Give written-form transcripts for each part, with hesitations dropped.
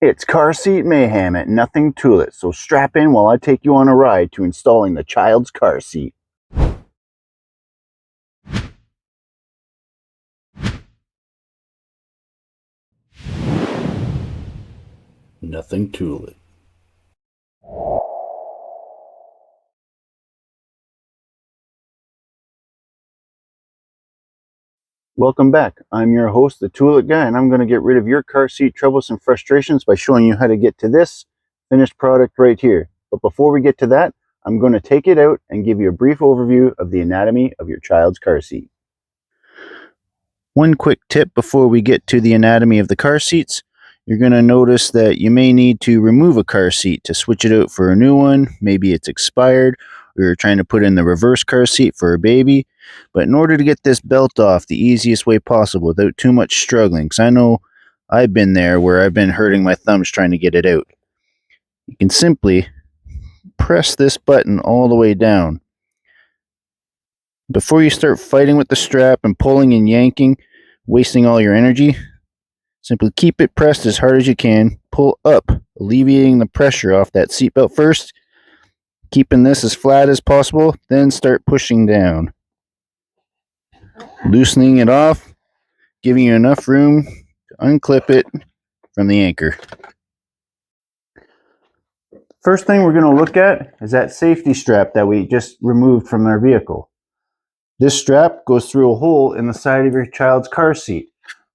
It's car seat mayhem at Nothing to It, so strap in while I take you on a ride to installing the child's car seat. Nothing to it. Welcome back. I'm your host, the Toilet Guy, and I'm going to get rid of your car seat troubles and frustrations by showing you how to get to this finished product right here. But before we get to that, I'm going to take it out and give you a brief overview of the anatomy of your child's car seat. One quick tip before we get to the anatomy of the car seats. You're going to notice that you may need to remove a car seat to switch it out for a new one. Maybe it's expired, or you're trying to put in the reverse car seat for a baby. But in order to get this belt off the easiest way possible without too much struggling, because I know I've been there where I've been hurting my thumbs trying to get it out, you can simply press this button all the way down. Before you start fighting with the strap and pulling and yanking, wasting all your energy, simply keep it pressed as hard as you can. Pull up, alleviating the pressure off that seatbelt first, keeping this as flat as possible, then start pushing down. Loosening it off, giving you enough room to unclip it from the anchor. First thing we're going to look at is that safety strap that we just removed from our vehicle. This strap goes through a hole in the side of your child's car seat.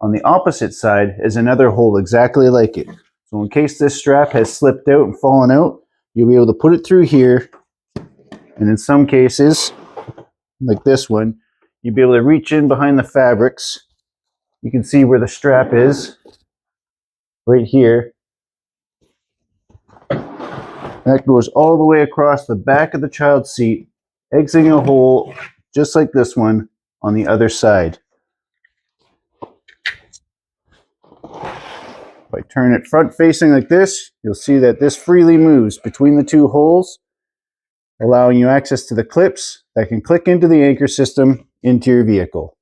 On the opposite side is another hole exactly like it. So in case this strap has slipped out and fallen out, you'll be able to put it through here, and in some cases, like this one, you'll be able to reach in behind the fabrics. You can see where the strap is, right here. That goes all the way across the back of the child's seat, exiting a hole just like this one on the other side. If I turn it front facing like this, you'll see that this freely moves between the two holes, allowing you access to the clips that can click into the anchor system into your vehicle.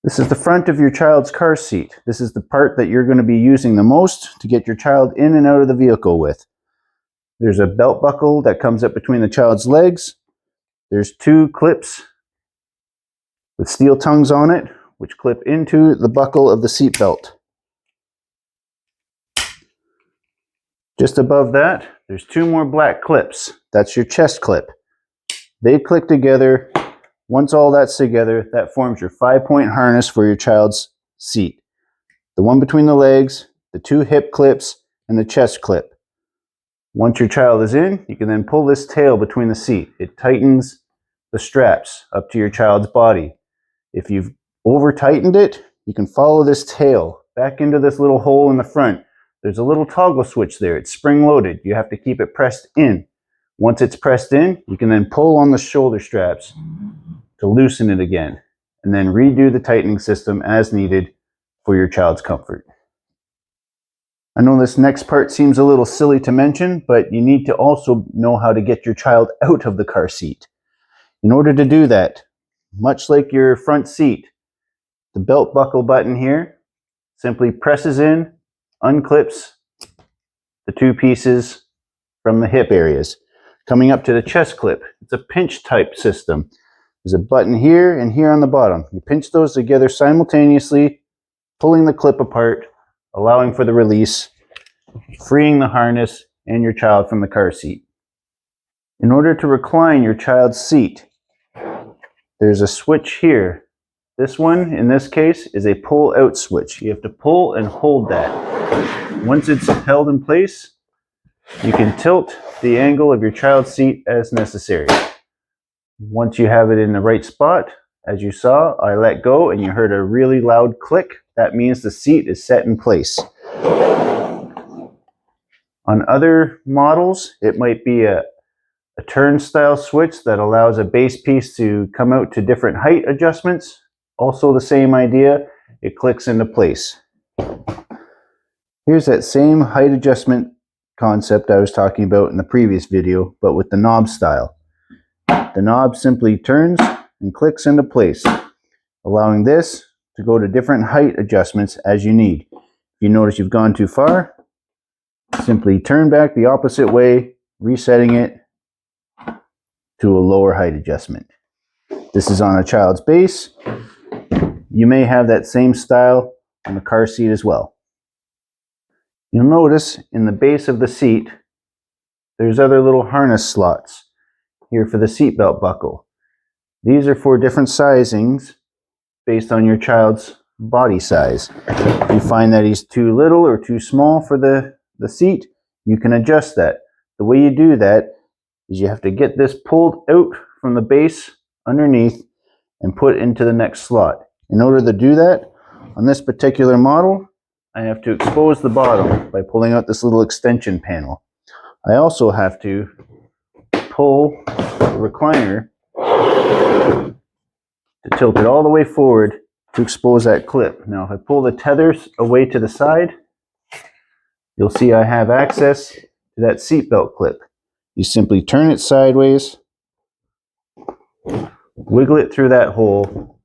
This is the front of your child's car seat. This is the part that you're going to be using the most to get your child in and out of the vehicle with. There's a belt buckle that comes up between the child's legs. There's two clips with steel tongues on it, which clip into the buckle of the seat belt. Just above that, there's two more black clips. That's your chest clip. They click together. Once all that's together, that forms your 5-point harness for your child's seat. The one between the legs, the two hip clips, and the chest clip. Once your child is in, you can then pull this tail between the seat. It tightens the straps up to your child's body. If you've over-tightened it, you can follow this tail back into this little hole in the front. There's a little toggle switch there. It's spring-loaded. You have to keep it pressed in. Once it's pressed in, you can then pull on the shoulder straps to loosen it again, and then redo the tightening system as needed for your child's comfort. I know this next part seems a little silly to mention, but you need to also know how to get your child out of the car seat. In order to do that, much like your front seat, the belt buckle button here simply presses in, unclips the two pieces from the hip areas. Coming up to the chest clip, it's a pinch type system. There's a button here and here on the bottom. You pinch those together simultaneously, pulling the clip apart, allowing for the release, freeing the harness and your child from the car seat. In order to recline your child's seat, there's a switch here. This one, in this case, is a pull-out switch. You have to pull and hold that. Once it's held in place, you can tilt the angle of your child's seat as necessary. Once you have it in the right spot, as you saw, I let go and you heard a really loud click. That means the seat is set in place. On other models, it might be a turnstile switch that allows a base piece to come out to different height adjustments. Also the same idea, it clicks into place. Here's that same height adjustment concept I was talking about in the previous video, but with the knob style. The knob simply turns and clicks into place, allowing this to go to different height adjustments as you need. you notice you've gone too far, simply turn back the opposite way, resetting it to a lower height adjustment. This is on a child's base. You may have that same style on the car seat as well. You'll notice in the base of the seat, there's other little harness slots here for the seatbelt buckle. These are for different sizings based on your child's body size. If you find that he's too little or too small for the seat, you can adjust that. The way you do that is you have to get this pulled out from the base underneath and put into the next slot. In order to do that, on this particular model, I have to expose the bottom by pulling out this little extension panel. I also have to pull the recliner to tilt it all the way forward to expose that clip. Now, if I pull the tethers away to the side, you'll see I have access to that seatbelt clip. You simply turn it sideways, wiggle it through that hole.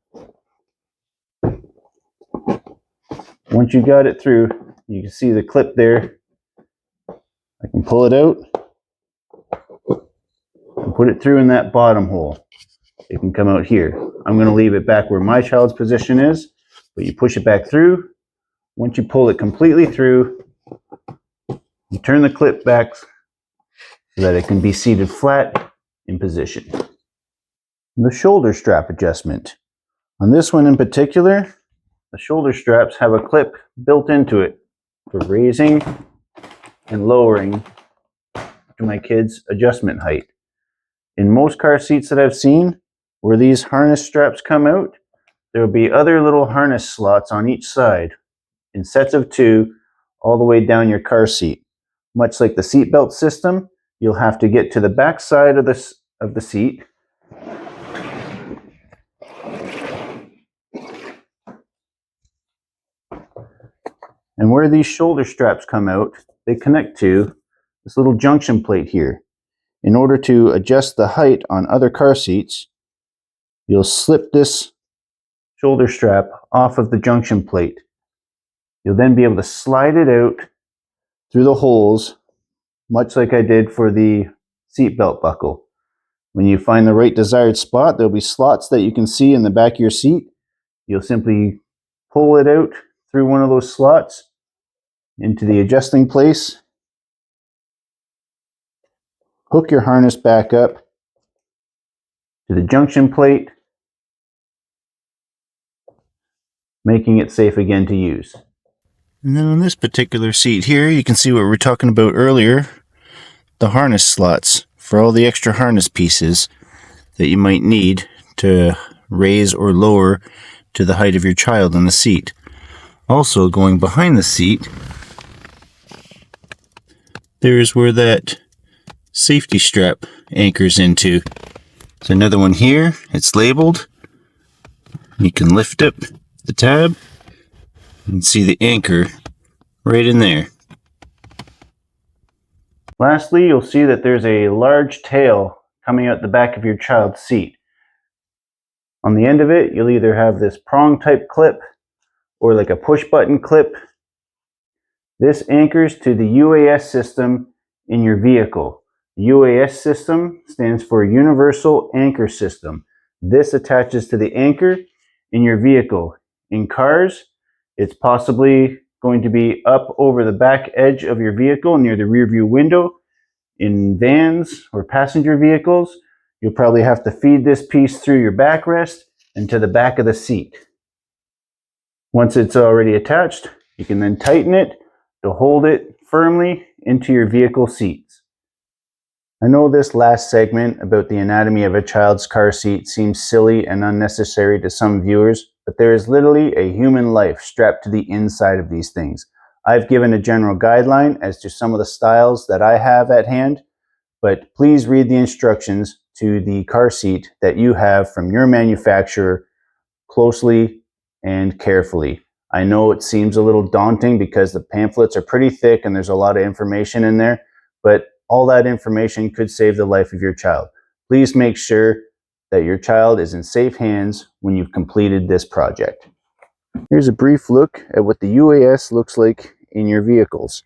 Once you got it through, you can see the clip there. I can pull it out and put it through in that bottom hole. It can come out here. I'm going to leave it back where my child's position is, but you push it back through. Once you pull it completely through, you turn the clip back so that it can be seated flat in position. The shoulder strap adjustment. On this one in particular, the shoulder straps have a clip built into it for raising and lowering to my kid's adjustment height. In most car seats that I've seen, where these harness straps come out, there will be other little harness slots on each side in sets of 2 all the way down your car seat. Much like the seatbelt system, you'll have to get to the back side of the seat and where these shoulder straps come out, they connect to this little junction plate here. In order to adjust the height on other car seats, you'll slip this shoulder strap off of the junction plate. You'll then be able to slide it out through the holes, much like I did for the seatbelt buckle. When you find the right desired spot, there'll be slots that you can see in the back of your seat. You'll simply pull it out through one of those slots into the adjusting place, hook your harness back up to the junction plate, making it safe again to use. And then on this particular seat here, you can see what we were talking about earlier, the harness slots for all the extra harness pieces that you might need to raise or lower to the height of your child in the seat. Also, going behind the seat, there's where that safety strap anchors into. There's another one here. It's labeled. You can lift up the tab and see the anchor right in there. Lastly, you'll see that there's a large tail coming out the back of your child's seat. On the end of it, you'll either have this prong type clip or like a push button clip. This anchors to the UAS system in your vehicle. The UAS system stands for Universal Anchor System. This attaches to the anchor in your vehicle. In cars, it's possibly going to be up over the back edge of your vehicle near the rear view window. In vans or passenger vehicles, you'll probably have to feed this piece through your backrest and to the back of the seat. Once it's already attached, you can then tighten it to hold it firmly into your vehicle seats. I know this last segment about the anatomy of a child's car seat seems silly and unnecessary to some viewers, but there is literally a human life strapped to the inside of these things. I've given a general guideline as to some of the styles that I have at hand, but please read the instructions to the car seat that you have from your manufacturer closely and carefully. I know it seems a little daunting because the pamphlets are pretty thick and there's a lot of information in there, but all that information could save the life of your child. Please make sure that your child is in safe hands when you've completed this project. Here's a brief look at what the UAS looks like in your vehicles.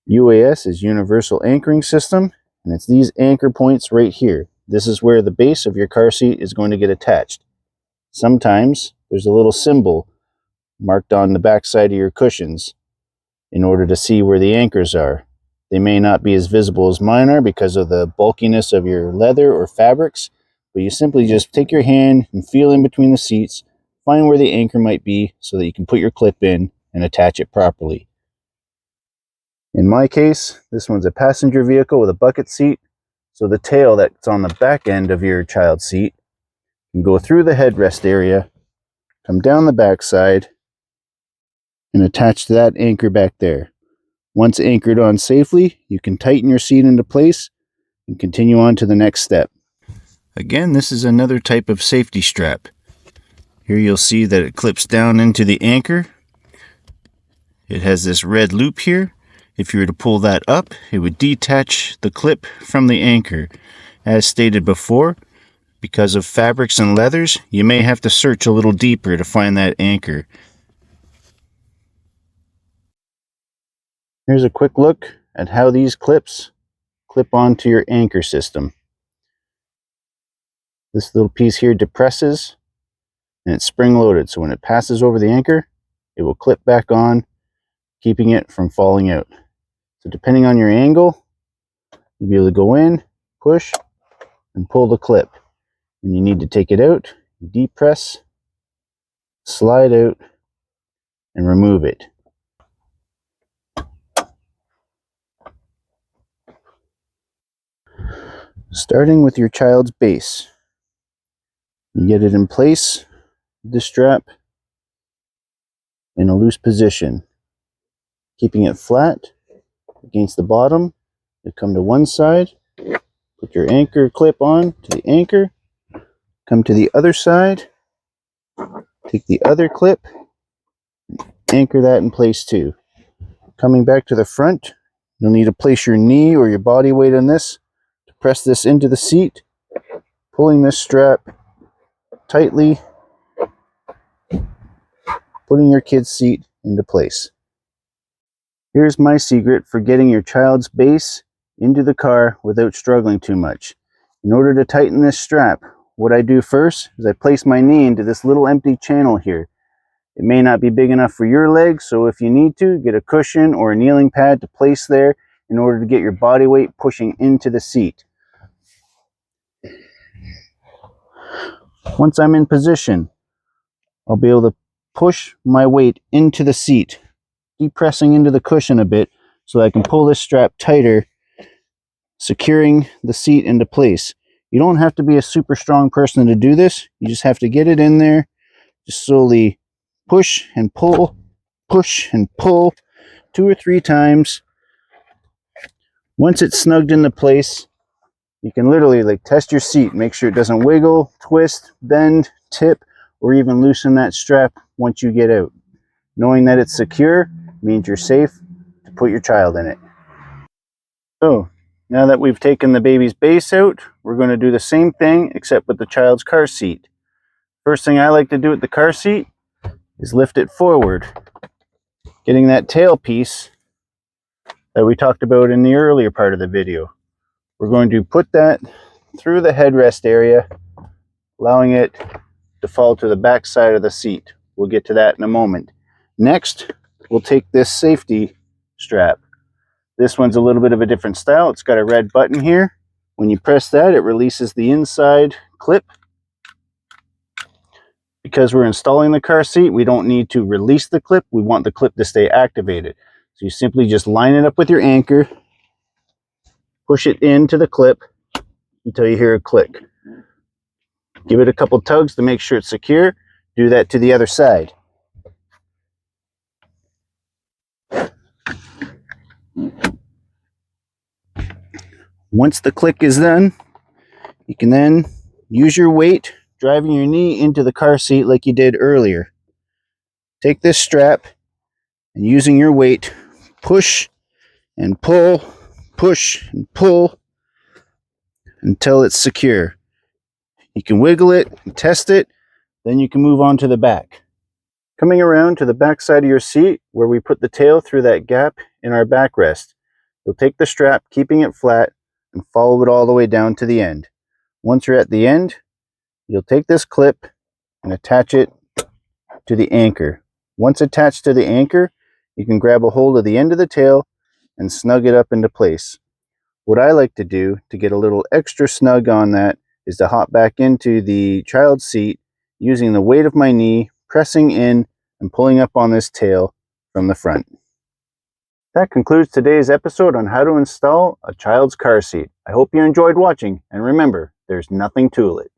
UAS is Universal Anchoring System, and it's these anchor points right here. This is where the base of your car seat is going to get attached. Sometimes there's a little symbol marked on the back side of your cushions in order to see where the anchors are. They may not be as visible as mine are because of the bulkiness of your leather or fabrics, but you simply just take your hand and feel in between the seats, find where the anchor might be so that you can put your clip in and attach it properly. In my case, this one's a passenger vehicle with a bucket seat, so the tail that's on the back end of your child's seat can go through the headrest area, come down the back side, and attach to that anchor back there. Once anchored on safely, you can tighten your seat into place and continue on to the next step. Again, this is another type of safety strap. Here you'll see that it clips down into the anchor. It has this red loop here. If you were to pull that up, it would detach the clip from the anchor. As stated before, because of fabrics and leathers, you may have to search a little deeper to find that anchor. Here's a quick look at how these clips clip onto your anchor system. This little piece here depresses and it's spring loaded, so when it passes over the anchor, it will clip back on, keeping it from falling out. So depending on your angle, you'll be able to go in, push, and pull the clip. When you need to take it out, depress, slide out, and remove it. Starting with your child's base, you get it in place, the strap in a loose position, keeping it flat against the bottom. You come to one side, put your anchor clip on to the anchor, come to the other side, take the other clip, anchor that in place too. Coming back to the front, you'll need to place your knee or your body weight on this to press this into the seat, pulling this strap tightly, putting your kid's seat into place. Here's my secret for getting your child's base into the car without struggling too much. In order to tighten this strap, what I do first is I place my knee into this little empty channel here. It may not be big enough for your legs, so if you need to, get a cushion or a kneeling pad to place there in order to get your body weight pushing into the seat. Once I'm in position, I'll be able to push my weight into the seat, depressing into the cushion a bit so that I can pull this strap tighter, securing the seat into place. You don't have to be a super strong person to do this. You just have to get it in there, just slowly push and pull 2 or 3 times. Once it's snugged into place, you can literally test your seat, make sure it doesn't wiggle, twist, bend, tip, or even loosen that strap once you get out. Knowing that it's secure means you're safe to put your child in it. So, now that we've taken the baby's base out, we're going to do the same thing except with the child's car seat. First thing I like to do with the car seat is lift it forward, getting that tail piece that we talked about in the earlier part of the video. We're going to put that through the headrest area, allowing it to fall to the back side of the seat. We'll get to that in a moment. Next, we'll take this safety strap. This one's a little bit of a different style. It's got a red button here. When you press that, it releases the inside clip. Because we're installing the car seat, we don't need to release the clip. We want the clip to stay activated. So you simply just line it up with your anchor, push it into the clip until you hear a click. Give it a couple tugs to make sure it's secure. Do that to the other side. Once the click is done, you can then use your weight, driving your knee into the car seat like you did earlier. Take this strap and using your weight, push and pull until it's secure. You can wiggle it and test it, then you can move on to the back. Coming around to the back side of your seat where we put the tail through that gap in our backrest, you'll take the strap, keeping it flat, and follow it all the way down to the end. Once you're at the end, you'll take this clip and attach it to the anchor. Once attached to the anchor, you can grab a hold of the end of the tail and snug it up into place. What I like to do to get a little extra snug on that is to hop back into the child's seat using the weight of my knee, pressing in and pulling up on this tail from the front. That concludes today's episode on how to install a child's car seat. I hope you enjoyed watching, and remember, there's nothing to it.